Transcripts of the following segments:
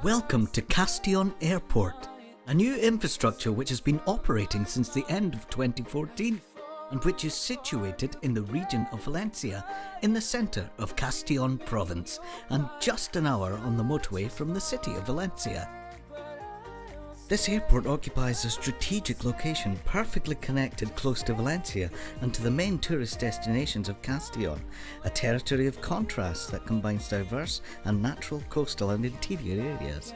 Welcome to Castellon Airport, a new infrastructure which has been operating since the end of 2014 and which is situated in the region of Valencia in the centre of Castellon province and just an hour on the motorway from the city of Valencia. This airport occupies a strategic location perfectly connected close to Valencia and to the main tourist destinations of Castellon, a territory of contrast that combines diverse and natural coastal and interior areas.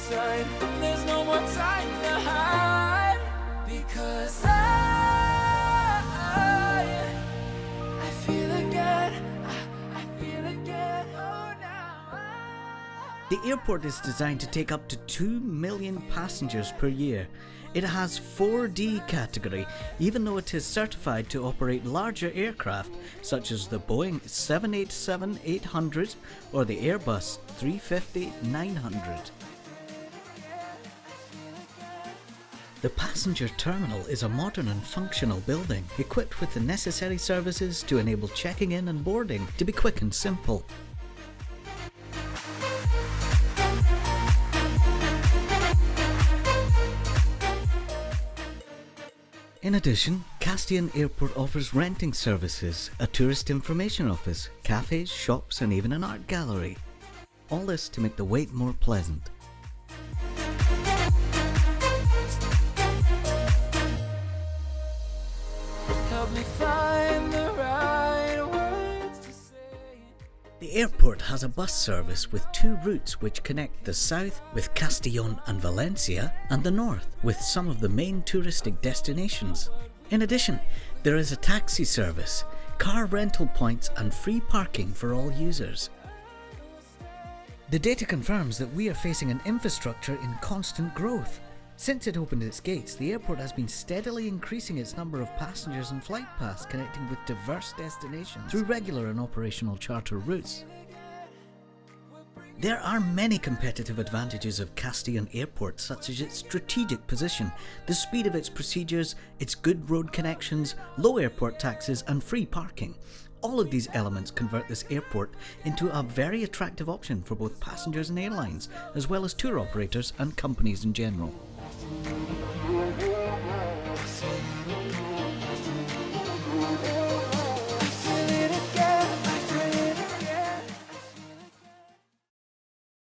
There's no more time to hide because I feel again, I feel again, oh now. The airport is designed to take up to 2 million passengers per year. It has 4D category, even though it is certified to operate larger aircraft such as the Boeing 787-800 or the Airbus 350-900. The passenger terminal is a modern and functional building, equipped with the necessary services to enable checking in and boarding to be quick and simple. In addition, Castellon Airport offers renting services, a tourist information office, cafes, shops and even an art gallery. All this to make the wait more pleasant. Help me find the right words to say. The airport has a bus service with 2 routes which connect the south with Castellon and Valencia and the north with some of the main touristic destinations. In addition, there is a taxi service, car rental points and free parking for all users. The data confirms that we are facing an infrastructure in constant growth. Since it opened its gates, the airport has been steadily increasing its number of passengers and flight paths connecting with diverse destinations through regular and operational charter routes. There are many competitive advantages of Castellon Airport, such as its strategic position, the speed of its procedures, its good road connections, low airport taxes and free parking. All of these elements convert this airport into a very attractive option for both passengers and airlines, as well as tour operators and companies in general.